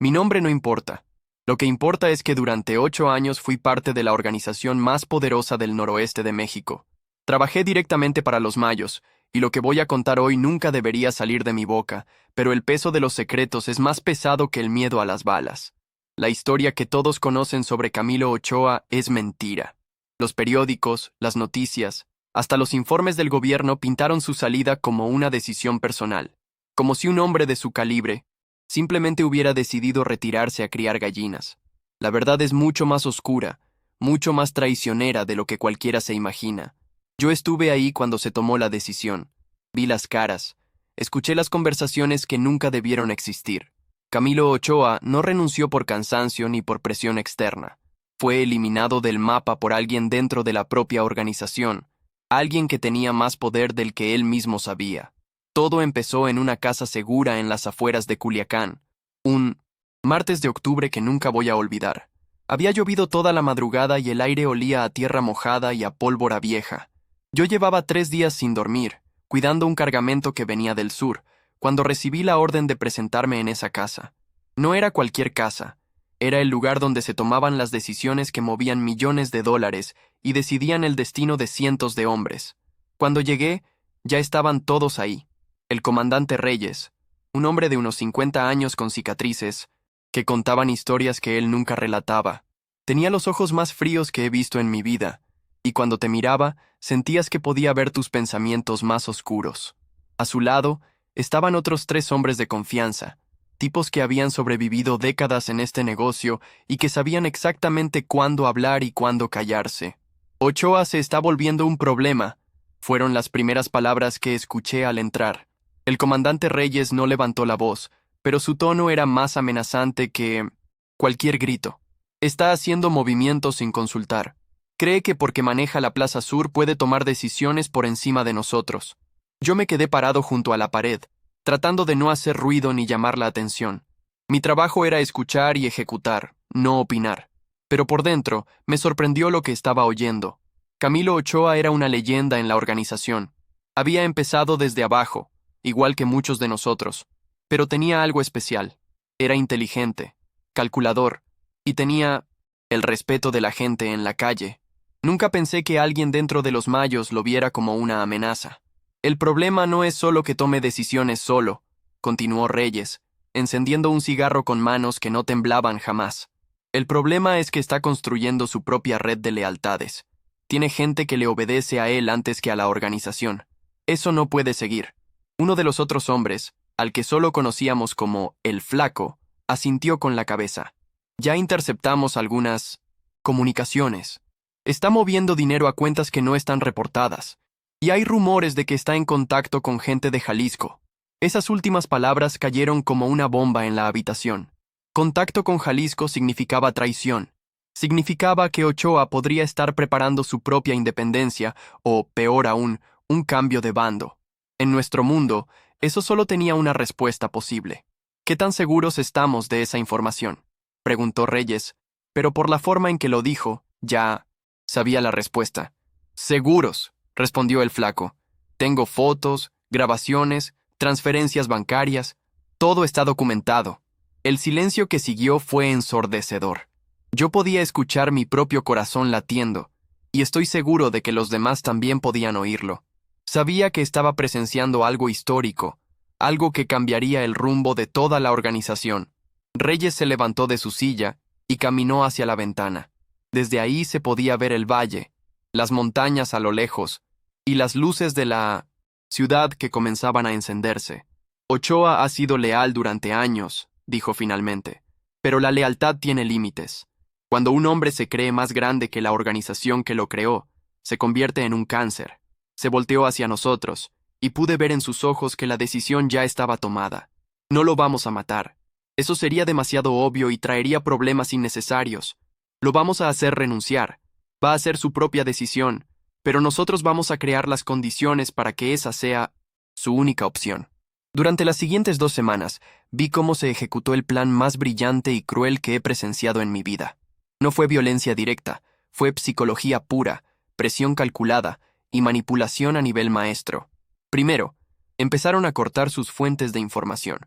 Mi nombre no importa. Lo que importa es que durante 8 años fui parte de la organización más poderosa del noroeste de México. Trabajé directamente para los mayos, y lo que voy a contar hoy nunca debería salir de mi boca, pero el peso de los secretos es más pesado que el miedo a las balas. La historia que todos conocen sobre Camilo Ochoa es mentira. Los periódicos, las noticias, hasta los informes del gobierno pintaron su salida como una decisión personal, como si un hombre de su calibre simplemente hubiera decidido retirarse a criar gallinas. La verdad es mucho más oscura, mucho más traicionera de lo que cualquiera se imagina. Yo estuve ahí cuando se tomó la decisión. Vi las caras. Escuché las conversaciones que nunca debieron existir. Camilo Ochoa no renunció por cansancio ni por presión externa. Fue eliminado del mapa por alguien dentro de la propia organización, alguien que tenía más poder del que él mismo sabía. Todo empezó en una casa segura en las afueras de Culiacán. Un martes de octubre que nunca voy a olvidar. Había llovido toda la madrugada y el aire olía a tierra mojada y a pólvora vieja. Yo llevaba 3 días sin dormir, cuidando un cargamento que venía del sur, cuando recibí la orden de presentarme en esa casa. No era cualquier casa. Era el lugar donde se tomaban las decisiones que movían millones de dólares y decidían el destino de cientos de hombres. Cuando llegué, ya estaban todos ahí. El comandante Reyes, un hombre de unos 50 años con cicatrices, que contaban historias que él nunca relataba. Tenía los ojos más fríos que he visto en mi vida, y cuando te miraba, sentías que podía ver tus pensamientos más oscuros. A su lado, estaban otros 3 hombres de confianza, tipos que habían sobrevivido décadas en este negocio y que sabían exactamente cuándo hablar y cuándo callarse. Ochoa se está volviendo un problema, fueron las primeras palabras que escuché al entrar. El comandante Reyes no levantó la voz, pero su tono era más amenazante que cualquier grito. Está haciendo movimientos sin consultar. Cree que porque maneja la Plaza Sur puede tomar decisiones por encima de nosotros. Yo me quedé parado junto a la pared, tratando de no hacer ruido ni llamar la atención. Mi trabajo era escuchar y ejecutar, no opinar. Pero por dentro, me sorprendió lo que estaba oyendo. Camilo Ochoa era una leyenda en la organización. Había empezado desde abajo, igual que muchos de nosotros, pero tenía algo especial. Era inteligente, calculador, y tenía el respeto de la gente en la calle. Nunca pensé que alguien dentro de los mayos lo viera como una amenaza. El problema no es solo que tome decisiones solo, continuó Reyes, encendiendo un cigarro con manos que no temblaban jamás. El problema es que está construyendo su propia red de lealtades. Tiene gente que le obedece a él antes que a la organización. Eso no puede seguir. Uno de los otros hombres, al que solo conocíamos como el Flaco, asintió con la cabeza. Ya interceptamos algunas comunicaciones. Está moviendo dinero a cuentas que no están reportadas. Y hay rumores de que está en contacto con gente de Jalisco. Esas últimas palabras cayeron como una bomba en la habitación. Contacto con Jalisco significaba traición. Significaba que Ochoa podría estar preparando su propia independencia o, peor aún, un cambio de bando. En nuestro mundo, eso solo tenía una respuesta posible. ¿Qué tan seguros estamos de esa información?, preguntó Reyes, pero por la forma en que lo dijo, ya sabía la respuesta. Seguros, respondió el Flaco. Tengo fotos, grabaciones, transferencias bancarias, todo está documentado. El silencio que siguió fue ensordecedor. Yo podía escuchar mi propio corazón latiendo, y estoy seguro de que los demás también podían oírlo. Sabía que estaba presenciando algo histórico, algo que cambiaría el rumbo de toda la organización. Reyes se levantó de su silla y caminó hacia la ventana. Desde ahí se podía ver el valle, las montañas a lo lejos, y las luces de la ciudad que comenzaban a encenderse. Ochoa ha sido leal durante años, dijo finalmente, pero la lealtad tiene límites. Cuando un hombre se cree más grande que la organización que lo creó, se convierte en un cáncer. Se volteó hacia nosotros, y pude ver en sus ojos que la decisión ya estaba tomada. No lo vamos a matar. Eso sería demasiado obvio y traería problemas innecesarios. Lo vamos a hacer renunciar. Va a ser su propia decisión, pero nosotros vamos a crear las condiciones para que esa sea su única opción. Durante las siguientes 2 semanas, vi cómo se ejecutó el plan más brillante y cruel que he presenciado en mi vida. No fue violencia directa, fue psicología pura, presión calculada y manipulación a nivel maestro. Primero, empezaron a cortar sus fuentes de información.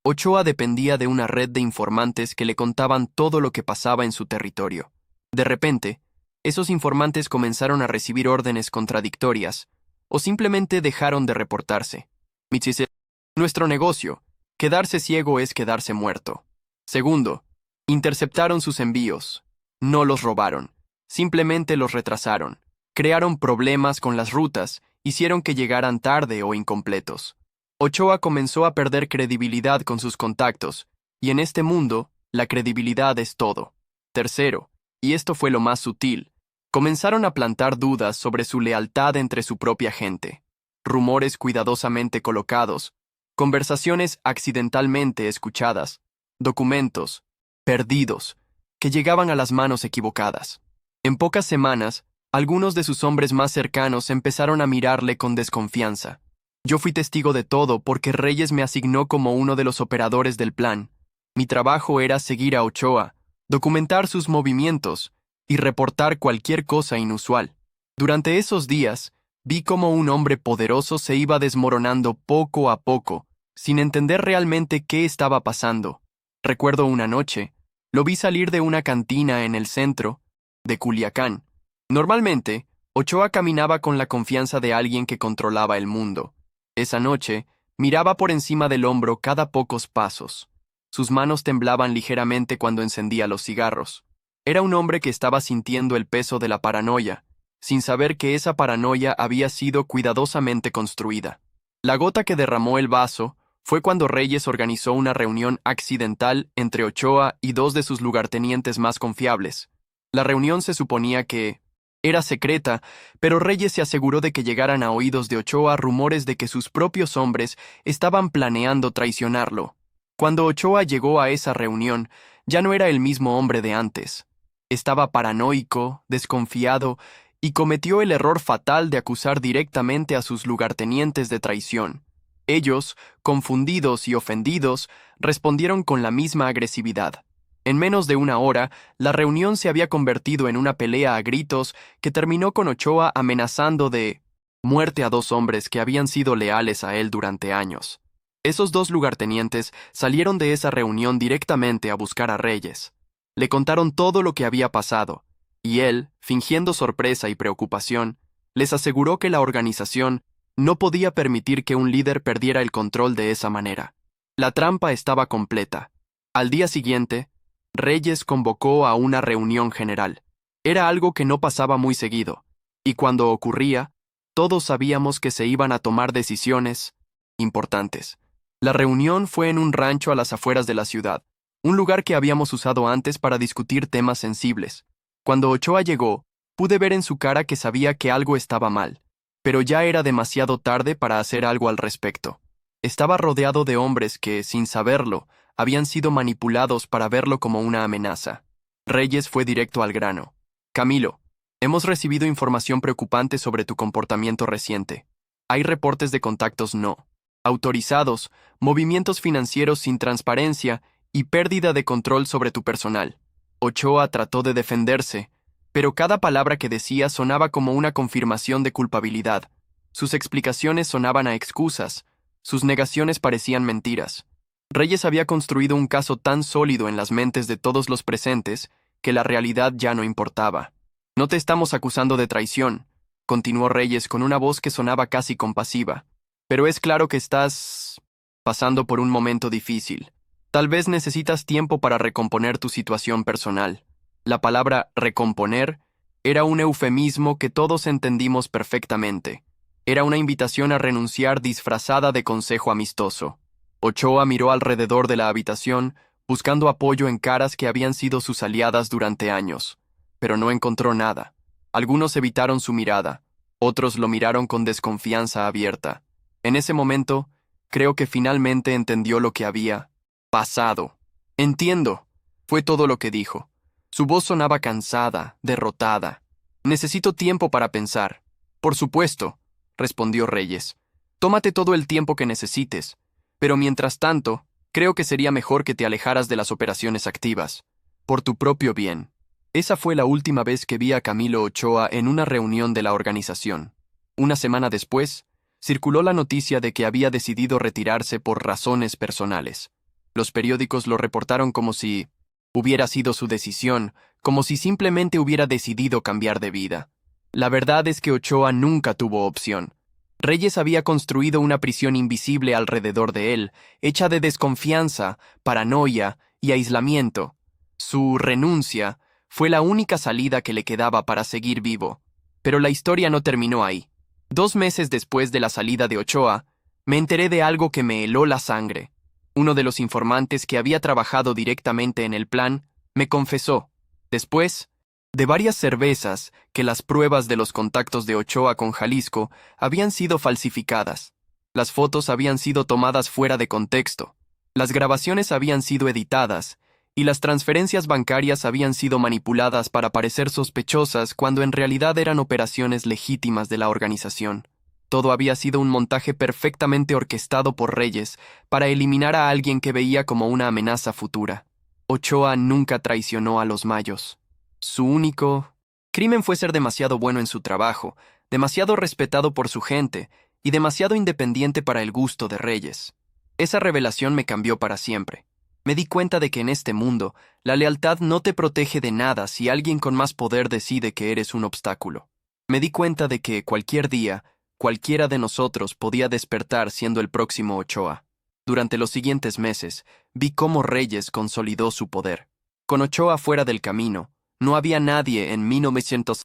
Ochoa dependía de una red de informantes que le contaban todo lo que pasaba en su territorio. De repente, esos informantes comenzaron a recibir órdenes contradictorias, o simplemente dejaron de reportarse. Michise, nuestro negocio, quedarse ciego es quedarse muerto. Segundo, interceptaron sus envíos. No los robaron, simplemente los retrasaron. Crearon problemas con las rutas, hicieron que llegaran tarde o incompletos. Ochoa comenzó a perder credibilidad con sus contactos, y en este mundo, la credibilidad es todo. Tercero, y esto fue lo más sutil, comenzaron a plantar dudas sobre su lealtad entre su propia gente. Rumores cuidadosamente colocados, conversaciones accidentalmente escuchadas, documentos, perdidos, que llegaban a las manos equivocadas. En pocas semanas, algunos de sus hombres más cercanos empezaron a mirarle con desconfianza. Yo fui testigo de todo porque Reyes me asignó como uno de los operadores del plan. Mi trabajo era seguir a Ochoa, documentar sus movimientos y reportar cualquier cosa inusual. Durante esos días, vi cómo un hombre poderoso se iba desmoronando poco a poco, sin entender realmente qué estaba pasando. Recuerdo una noche, lo vi salir de una cantina en el centro de Culiacán. Normalmente, Ochoa caminaba con la confianza de alguien que controlaba el mundo. Esa noche, miraba por encima del hombro cada pocos pasos. Sus manos temblaban ligeramente cuando encendía los cigarros. Era un hombre que estaba sintiendo el peso de la paranoia, sin saber que esa paranoia había sido cuidadosamente construida. La gota que derramó el vaso fue cuando Reyes organizó una reunión accidental entre Ochoa y dos de sus lugartenientes más confiables. La reunión se suponía que era secreta, pero Reyes se aseguró de que llegaran a oídos de Ochoa rumores de que sus propios hombres estaban planeando traicionarlo. Cuando Ochoa llegó a esa reunión, ya no era el mismo hombre de antes. Estaba paranoico, desconfiado, y cometió el error fatal de acusar directamente a sus lugartenientes de traición. Ellos, confundidos y ofendidos, respondieron con la misma agresividad. En menos de una hora, la reunión se había convertido en una pelea a gritos que terminó con Ochoa amenazando de muerte a dos hombres que habían sido leales a él durante años. Esos dos lugartenientes salieron de esa reunión directamente a buscar a Reyes. Le contaron todo lo que había pasado, y él, fingiendo sorpresa y preocupación, les aseguró que la organización no podía permitir que un líder perdiera el control de esa manera. La trampa estaba completa. Al día siguiente, Reyes convocó a una reunión general. Era algo que no pasaba muy seguido, y cuando ocurría, todos sabíamos que se iban a tomar decisiones importantes. La reunión fue en un rancho a las afueras de la ciudad, un lugar que habíamos usado antes para discutir temas sensibles. Cuando Ochoa llegó, pude ver en su cara que sabía que algo estaba mal, pero ya era demasiado tarde para hacer algo al respecto. Estaba rodeado de hombres que, sin saberlo, habían sido manipulados para verlo como una amenaza. Reyes fue directo al grano. Camilo, hemos recibido información preocupante sobre tu comportamiento reciente. Hay reportes de contactos no autorizados, movimientos financieros sin transparencia y pérdida de control sobre tu personal. Ochoa trató de defenderse, pero cada palabra que decía sonaba como una confirmación de culpabilidad. Sus explicaciones sonaban a excusas, sus negaciones parecían mentiras. Reyes había construido un caso tan sólido en las mentes de todos los presentes que la realidad ya no importaba. No te estamos acusando de traición, continuó Reyes con una voz que sonaba casi compasiva, pero es claro que estás pasando por un momento difícil. Tal vez necesitas tiempo para recomponer tu situación personal. La palabra recomponer era un eufemismo que todos entendimos perfectamente. Era una invitación a renunciar disfrazada de consejo amistoso. Ochoa miró alrededor de la habitación, buscando apoyo en caras que habían sido sus aliadas durante años, pero no encontró nada. Algunos evitaron su mirada, otros lo miraron con desconfianza abierta. En ese momento, creo que finalmente entendió lo que había pasado. Entiendo, fue todo lo que dijo. Su voz sonaba cansada, derrotada. Necesito tiempo para pensar. Por supuesto, respondió Reyes. Tómate todo el tiempo que necesites, pero mientras tanto, creo que sería mejor que te alejaras de las operaciones activas, por tu propio bien. Esa fue la última vez que vi a Camilo Ochoa en una reunión de la organización. Una semana después, circuló la noticia de que había decidido retirarse por razones personales. Los periódicos lo reportaron como si hubiera sido su decisión, como si simplemente hubiera decidido cambiar de vida. La verdad es que Ochoa nunca tuvo opción. Reyes había construido una prisión invisible alrededor de él, hecha de desconfianza, paranoia y aislamiento. Su renuncia fue la única salida que le quedaba para seguir vivo. Pero la historia no terminó ahí. 2 meses después de la salida de Ochoa, me enteré de algo que me heló la sangre. Uno de los informantes que había trabajado directamente en el plan me confesó, después de varias cervezas, que las pruebas de los contactos de Ochoa con Jalisco habían sido falsificadas. Las fotos habían sido tomadas fuera de contexto, las grabaciones habían sido editadas, y las transferencias bancarias habían sido manipuladas para parecer sospechosas cuando en realidad eran operaciones legítimas de la organización. Todo había sido un montaje perfectamente orquestado por Reyes para eliminar a alguien que veía como una amenaza futura. Ochoa nunca traicionó a los mayos. Su único crimen fue ser demasiado bueno en su trabajo, demasiado respetado por su gente y demasiado independiente para el gusto de Reyes. Esa revelación me cambió para siempre. Me di cuenta de que en este mundo, la lealtad no te protege de nada si alguien con más poder decide que eres un obstáculo. Me di cuenta de que cualquier día, cualquiera de nosotros podía despertar siendo el próximo Ochoa. Durante los siguientes meses, vi cómo Reyes consolidó su poder. Con Ochoa fuera del camino, no había nadie en 1900.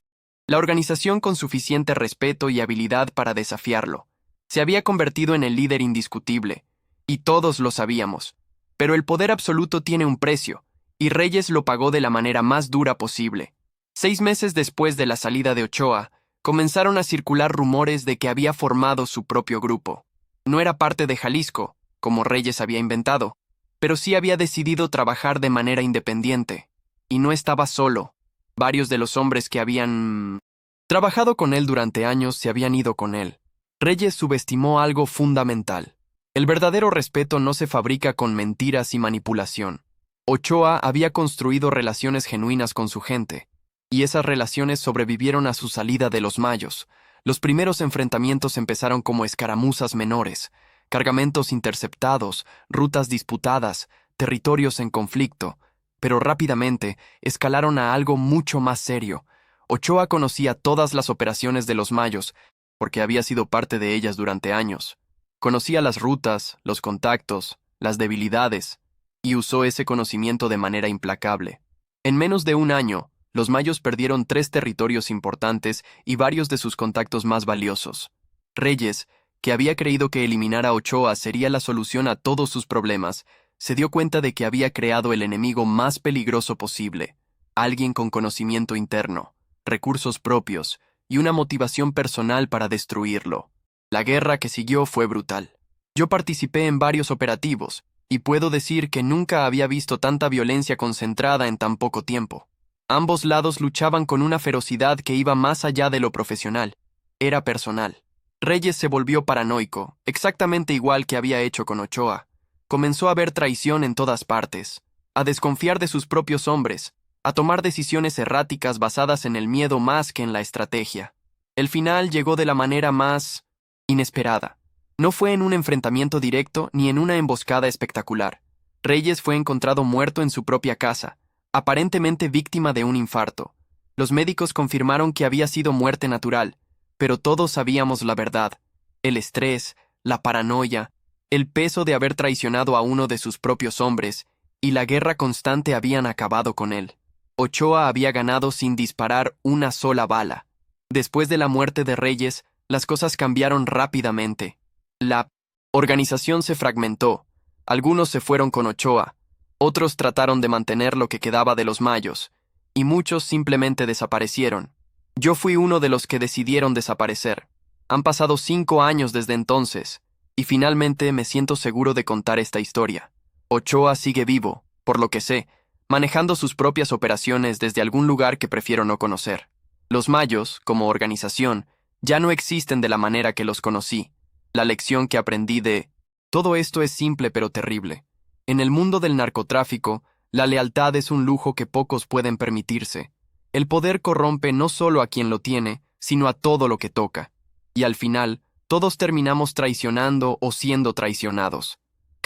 La organización con suficiente respeto y habilidad para desafiarlo. Se había convertido en el líder indiscutible, y todos lo sabíamos. Pero el poder absoluto tiene un precio, y Reyes lo pagó de la manera más dura posible. 6 meses después de la salida de Ochoa, comenzaron a circular rumores de que había formado su propio grupo. No era parte de Jalisco, como Reyes había inventado, pero sí había decidido trabajar de manera independiente. Y no estaba solo. Varios de los hombres que habían trabajado con él durante años se habían ido con él. Reyes subestimó algo fundamental. El verdadero respeto no se fabrica con mentiras y manipulación. Ochoa había construido relaciones genuinas con su gente, y esas relaciones sobrevivieron a su salida de los mayos. Los primeros enfrentamientos empezaron como escaramuzas menores, cargamentos interceptados, rutas disputadas, territorios en conflicto, pero rápidamente escalaron a algo mucho más serio. Ochoa conocía todas las operaciones de los mayos, porque había sido parte de ellas durante años. Conocía las rutas, los contactos, las debilidades, y usó ese conocimiento de manera implacable. En menos de un año, los mayos perdieron 3 territorios importantes y varios de sus contactos más valiosos. Reyes, que había creído que eliminar a Ochoa sería la solución a todos sus problemas, se dio cuenta de que había creado el enemigo más peligroso posible, alguien con conocimiento interno, recursos propios y una motivación personal para destruirlo. La guerra que siguió fue brutal. Yo participé en varios operativos, y puedo decir que nunca había visto tanta violencia concentrada en tan poco tiempo. Ambos lados luchaban con una ferocidad que iba más allá de lo profesional. Era personal. Reyes se volvió paranoico, exactamente igual que había hecho con Ochoa. Comenzó a ver traición en todas partes, a desconfiar de sus propios hombres, a tomar decisiones erráticas basadas en el miedo más que en la estrategia. El final llegó de la manera más inesperada. No fue en un enfrentamiento directo ni en una emboscada espectacular. Reyes fue encontrado muerto en su propia casa, aparentemente víctima de un infarto. Los médicos confirmaron que había sido muerte natural, pero todos sabíamos la verdad. El estrés, la paranoia, el peso de haber traicionado a uno de sus propios hombres y la guerra constante habían acabado con él. Ochoa había ganado sin disparar una sola bala. Después de la muerte de Reyes, las cosas cambiaron rápidamente. La organización se fragmentó. Algunos se fueron con Ochoa, otros trataron de mantener lo que quedaba de los mayos, y muchos simplemente desaparecieron. Yo fui uno de los que decidieron desaparecer. Han pasado 5 años desde entonces, y finalmente me siento seguro de contar esta historia. Ochoa sigue vivo, por lo que sé, manejando sus propias operaciones desde algún lugar que prefiero no conocer. Los mayos, como organización, ya no existen de la manera que los conocí. La lección que aprendí de todo esto es simple pero terrible. En el mundo del narcotráfico, la lealtad es un lujo que pocos pueden permitirse. El poder corrompe no solo a quien lo tiene, sino a todo lo que toca. Y al final, todos terminamos traicionando o siendo traicionados.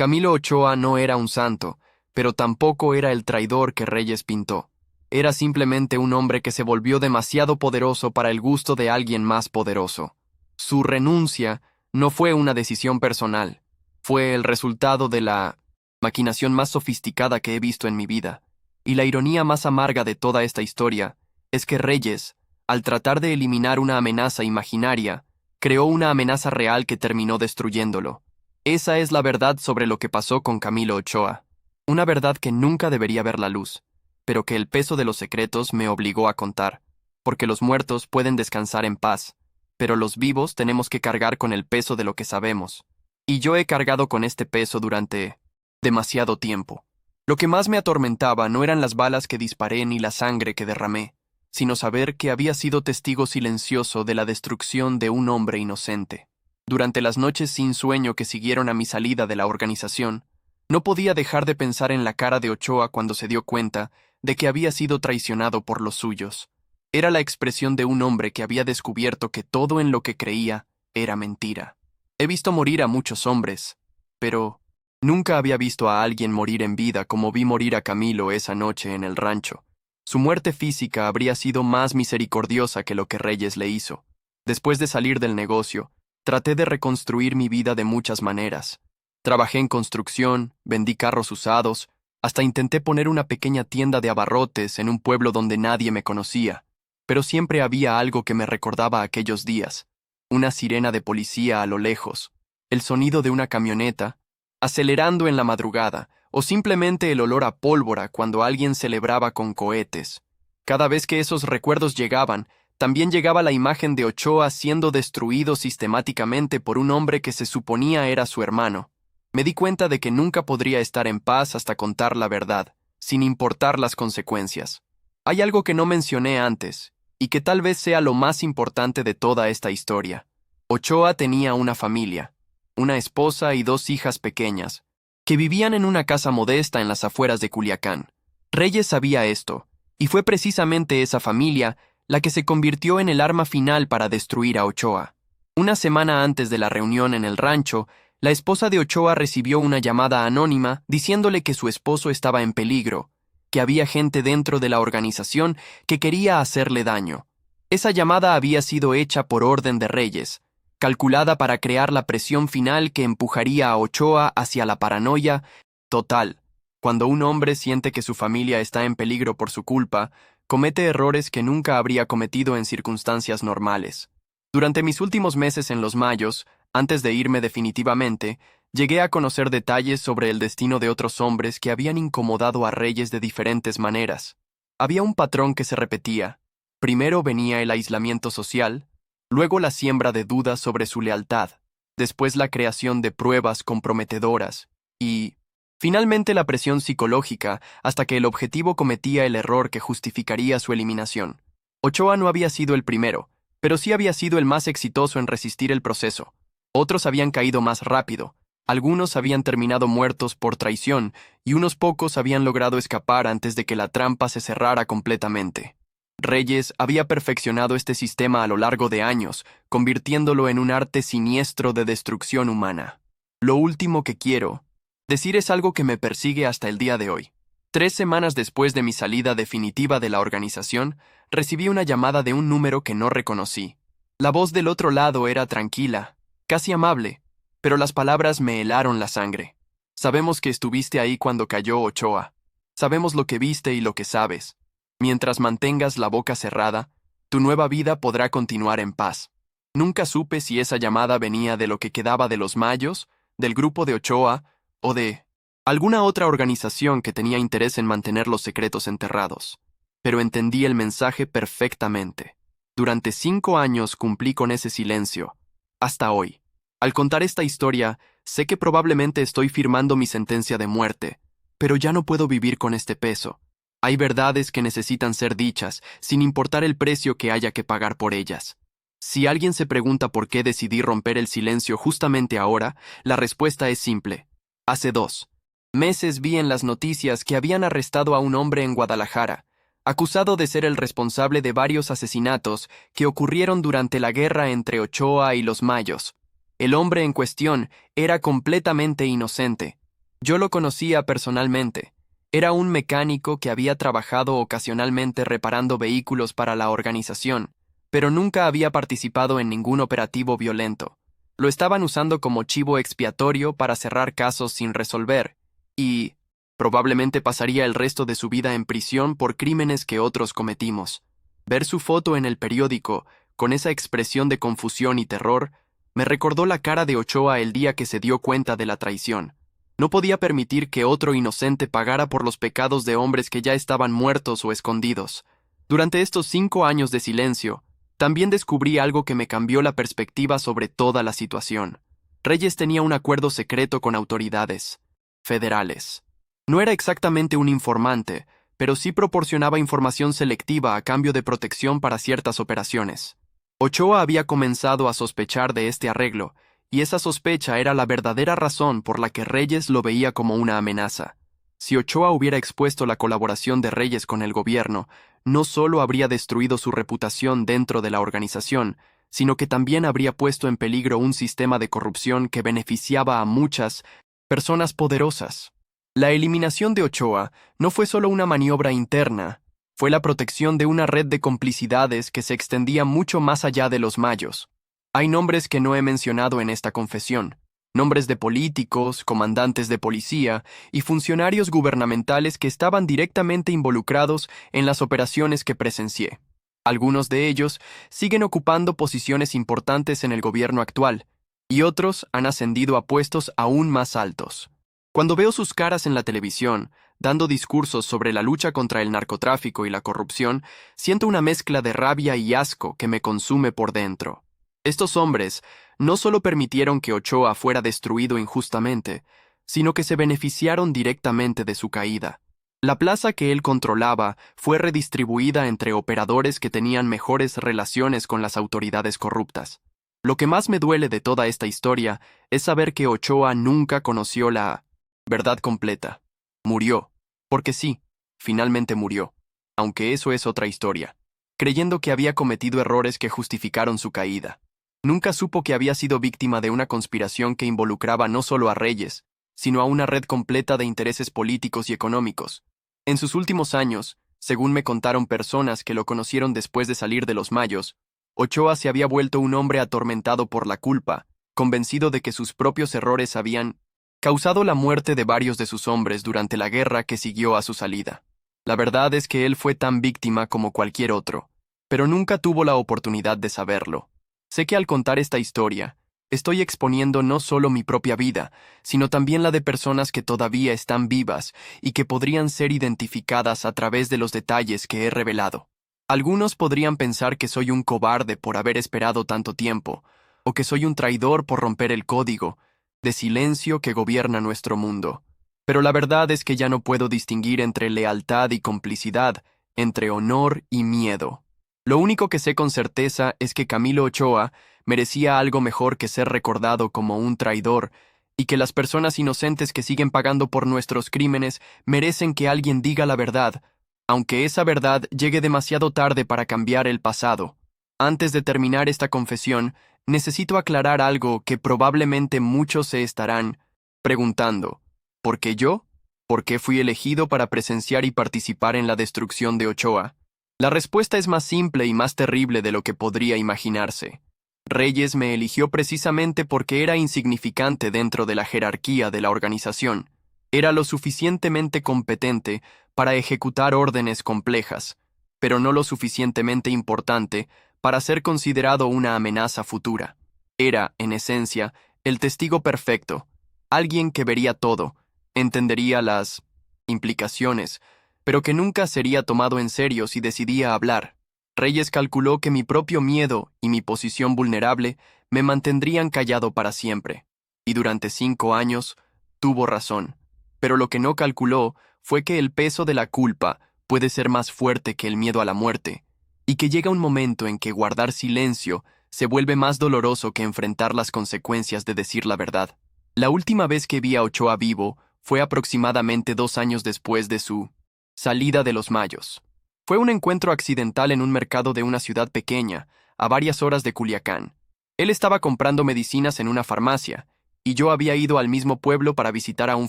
Camilo Ochoa no era un santo, pero tampoco era el traidor que Reyes pintó. Era simplemente un hombre que se volvió demasiado poderoso para el gusto de alguien más poderoso. Su renuncia no fue una decisión personal, fue el resultado de la maquinación más sofisticada que he visto en mi vida. Y la ironía más amarga de toda esta historia es que Reyes, al tratar de eliminar una amenaza imaginaria, creó una amenaza real que terminó destruyéndolo. Esa es la verdad sobre lo que pasó con Camilo Ochoa. Una verdad que nunca debería ver la luz, pero que el peso de los secretos me obligó a contar, porque los muertos pueden descansar en paz, pero los vivos tenemos que cargar con el peso de lo que sabemos. Y yo he cargado con este peso durante demasiado tiempo. Lo que más me atormentaba no eran las balas que disparé ni la sangre que derramé, sino saber que había sido testigo silencioso de la destrucción de un hombre inocente. Durante las noches sin sueño que siguieron a mi salida de la organización, no podía dejar de pensar en la cara de Ochoa cuando se dio cuenta de que había sido traicionado por los suyos. Era la expresión de un hombre que había descubierto que todo en lo que creía era mentira. He visto morir a muchos hombres, pero nunca había visto a alguien morir en vida como vi morir a Camilo esa noche en el rancho. Su muerte física habría sido más misericordiosa que lo que Reyes le hizo. Después de salir del negocio, traté de reconstruir mi vida de muchas maneras. Trabajé en construcción, vendí carros usados, hasta intenté poner una pequeña tienda de abarrotes en un pueblo donde nadie me conocía, pero siempre había algo que me recordaba aquellos días. Una sirena de policía a lo lejos, el sonido de una camioneta, acelerando en la madrugada, o simplemente el olor a pólvora cuando alguien celebraba con cohetes. Cada vez que esos recuerdos llegaban, también llegaba la imagen de Ochoa siendo destruido sistemáticamente por un hombre que se suponía era su hermano. Me di cuenta de que nunca podría estar en paz hasta contar la verdad, sin importar las consecuencias. Hay algo que no mencioné antes, y que tal vez sea lo más importante de toda esta historia. Ochoa tenía una familia, una esposa y 2 hijas pequeñas, que vivían en una casa modesta en las afueras de Culiacán. Reyes sabía esto, y fue precisamente esa familia la que se convirtió en el arma final para destruir a Ochoa. Una semana antes de la reunión en el rancho, la esposa de Ochoa recibió una llamada anónima diciéndole que su esposo estaba en peligro, que había gente dentro de la organización que quería hacerle daño. Esa llamada había sido hecha por orden de Reyes, calculada para crear la presión final que empujaría a Ochoa hacia la paranoia total. Cuando un hombre siente que su familia está en peligro por su culpa, comete errores que nunca habría cometido en circunstancias normales. Durante mis últimos meses en Los Mayos, antes de irme definitivamente, llegué a conocer detalles sobre el destino de otros hombres que habían incomodado a Reyes de diferentes maneras. Había un patrón que se repetía. Primero venía el aislamiento social, luego la siembra de dudas sobre su lealtad, después la creación de pruebas comprometedoras y, finalmente, la presión psicológica hasta que el objetivo cometía el error que justificaría su eliminación. Ochoa no había sido el primero, pero sí había sido el más exitoso en resistir el proceso. Otros habían caído más rápido, algunos habían terminado muertos por traición y unos pocos habían logrado escapar antes de que la trampa se cerrara completamente. Reyes había perfeccionado este sistema a lo largo de años, convirtiéndolo en un arte siniestro de destrucción humana. Lo último que quiero decir es algo que me persigue hasta el día de hoy. 3 semanas después de mi salida definitiva de la organización, recibí una llamada de un número que no reconocí. La voz del otro lado era tranquila, casi amable, pero las palabras me helaron la sangre. Sabemos que estuviste ahí cuando cayó Ochoa. Sabemos lo que viste y lo que sabes. Mientras mantengas la boca cerrada, tu nueva vida podrá continuar en paz. Nunca supe si esa llamada venía de lo que quedaba de los Mayos, del grupo de Ochoa, o de alguna otra organización que tenía interés en mantener los secretos enterrados. Pero entendí el mensaje perfectamente. Durante 5 años cumplí con ese silencio, hasta hoy. Al contar esta historia, sé que probablemente estoy firmando mi sentencia de muerte, pero ya no puedo vivir con este peso. Hay verdades que necesitan ser dichas, sin importar el precio que haya que pagar por ellas. Si alguien se pregunta por qué decidí romper el silencio justamente ahora, la respuesta es simple. Hace 2 meses vi en las noticias que habían arrestado a un hombre en Guadalajara, acusado de ser el responsable de varios asesinatos que ocurrieron durante la guerra entre Ochoa y los Mayos. El hombre en cuestión era completamente inocente, Yo lo conocía personalmente. Era un mecánico que había trabajado ocasionalmente reparando vehículos para la organización, pero nunca había participado en ningún operativo violento. Lo estaban usando como chivo expiatorio para cerrar casos sin resolver, y probablemente pasaría el resto de su vida en prisión por crímenes que otros cometimos. Ver su foto en el periódico, con esa expresión de confusión y terror, me recordó la cara de Ochoa el día que se dio cuenta de la traición. No podía permitir que otro inocente pagara por los pecados de hombres que ya estaban muertos o escondidos. Durante estos 5 años de silencio, también descubrí algo que me cambió la perspectiva sobre toda la situación. Reyes tenía un acuerdo secreto con autoridades federales. No era exactamente un informante, pero sí proporcionaba información selectiva a cambio de protección para ciertas operaciones. Ochoa había comenzado a sospechar de este arreglo, y esa sospecha era la verdadera razón por la que Reyes lo veía como una amenaza. Si Ochoa hubiera expuesto la colaboración de Reyes con el gobierno, no solo habría destruido su reputación dentro de la organización, sino que también habría puesto en peligro un sistema de corrupción que beneficiaba a muchas personas poderosas. La eliminación de Ochoa no fue solo una maniobra interna, fue la protección de una red de complicidades que se extendía mucho más allá de los mayos. Hay nombres que no he mencionado en esta confesión, nombres de políticos, comandantes de policía y funcionarios gubernamentales que estaban directamente involucrados en las operaciones que presencié. Algunos de ellos siguen ocupando posiciones importantes en el gobierno actual, y otros han ascendido a puestos aún más altos. Cuando veo sus caras en la televisión, dando discursos sobre la lucha contra el narcotráfico y la corrupción, siento una mezcla de rabia y asco que me consume por dentro. Estos hombres no solo permitieron que Ochoa fuera destruido injustamente, sino que se beneficiaron directamente de su caída. La plaza que él controlaba fue redistribuida entre operadores que tenían mejores relaciones con las autoridades corruptas. Lo que más me duele de toda esta historia es saber que Ochoa nunca conoció la verdad completa. Murió. Porque sí, finalmente murió. Aunque eso es otra historia. Creyendo que había cometido errores que justificaron su caída. Nunca supo que había sido víctima de una conspiración que involucraba no solo a Reyes, sino a una red completa de intereses políticos y económicos. En sus últimos años, según me contaron personas que lo conocieron después de salir de los Mayos, Ochoa se había vuelto un hombre atormentado por la culpa, convencido de que sus propios errores habían causado la muerte de varios de sus hombres durante la guerra que siguió a su salida. La verdad es que él fue tan víctima como cualquier otro, pero nunca tuvo la oportunidad de saberlo. Sé que al contar esta historia, estoy exponiendo no solo mi propia vida, sino también la de personas que todavía están vivas y que podrían ser identificadas a través de los detalles que he revelado. Algunos podrían pensar que soy un cobarde por haber esperado tanto tiempo, o que soy un traidor por romper el código de silencio que gobierna nuestro mundo. Pero la verdad es que ya no puedo distinguir entre lealtad y complicidad, entre honor y miedo. Lo único que sé con certeza es que Camilo Ochoa merecía algo mejor que ser recordado como un traidor, y que las personas inocentes que siguen pagando por nuestros crímenes merecen que alguien diga la verdad, aunque esa verdad llegue demasiado tarde para cambiar el pasado. Antes de terminar esta confesión, necesito aclarar algo que probablemente muchos se estarán preguntando. ¿Por qué yo? ¿Por qué fui elegido para presenciar y participar en la destrucción de Ochoa? La respuesta es más simple y más terrible de lo que podría imaginarse. Reyes me eligió precisamente porque era insignificante dentro de la jerarquía de la organización. Era lo suficientemente competente para ejecutar órdenes complejas, pero no lo suficientemente importante para ser considerado una amenaza futura. Era, en esencia, el testigo perfecto, alguien que vería todo, entendería las implicaciones, pero que nunca sería tomado en serio si decidía hablar. Reyes calculó que mi propio miedo y mi posición vulnerable me mantendrían callado para siempre. Y durante 5 años, tuvo razón. Pero lo que no calculó fue que el peso de la culpa puede ser más fuerte que el miedo a la muerte, y que llega un momento en que guardar silencio se vuelve más doloroso que enfrentar las consecuencias de decir la verdad. La última vez que vi a Ochoa vivo fue aproximadamente 2 años después de su salida de los Mayos. Fue un encuentro accidental en un mercado de una ciudad pequeña, a varias horas de Culiacán. Él estaba comprando medicinas en una farmacia, y yo había ido al mismo pueblo para visitar a un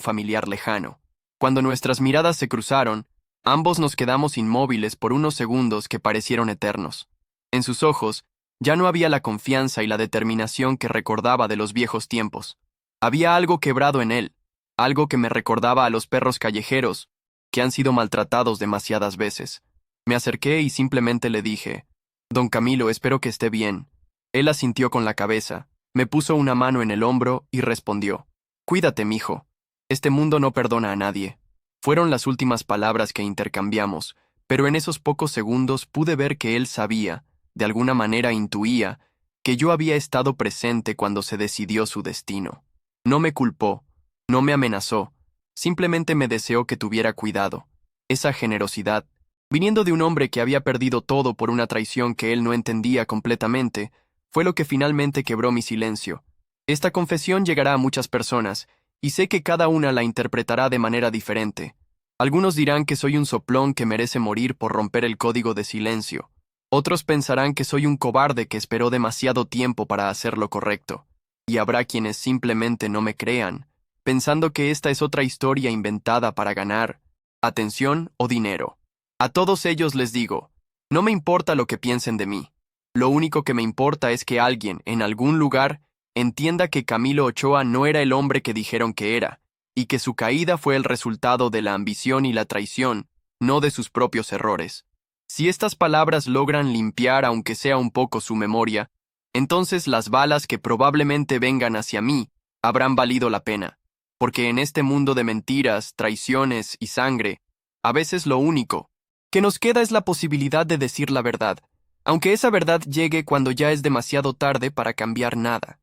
familiar lejano. Cuando nuestras miradas se cruzaron, ambos nos quedamos inmóviles por unos segundos que parecieron eternos. En sus ojos ya no había la confianza y la determinación que recordaba de los viejos tiempos. Había algo quebrado en él, algo que me recordaba a los perros callejeros, que han sido maltratados demasiadas veces. Me acerqué y simplemente le dije: «Don Camilo, espero que esté bien». Él asintió con la cabeza, me puso una mano en el hombro y respondió: «Cuídate, mijo. Este mundo no perdona a nadie». Fueron las últimas palabras que intercambiamos, pero en esos pocos segundos pude ver que él sabía, de alguna manera intuía, que yo había estado presente cuando se decidió su destino. No me culpó, no me amenazó, simplemente me deseó que tuviera cuidado. Esa generosidad, viniendo de un hombre que había perdido todo por una traición que él no entendía completamente, fue lo que finalmente quebró mi silencio. Esta confesión llegará a muchas personas, y sé que cada una la interpretará de manera diferente. Algunos dirán que soy un soplón que merece morir por romper el código de silencio. Otros pensarán que soy un cobarde que esperó demasiado tiempo para hacer lo correcto. Y habrá quienes simplemente no me crean, pensando que esta es otra historia inventada para ganar atención o dinero. A todos ellos les digo: no me importa lo que piensen de mí. Lo único que me importa es que alguien, en algún lugar, entienda que Camilo Ochoa no era el hombre que dijeron que era, y que su caída fue el resultado de la ambición y la traición, no de sus propios errores. Si estas palabras logran limpiar aunque sea un poco su memoria, entonces las balas que probablemente vengan hacia mí habrán valido la pena, porque en este mundo de mentiras, traiciones y sangre, a veces lo único que nos queda es la posibilidad de decir la verdad, aunque esa verdad llegue cuando ya es demasiado tarde para cambiar nada.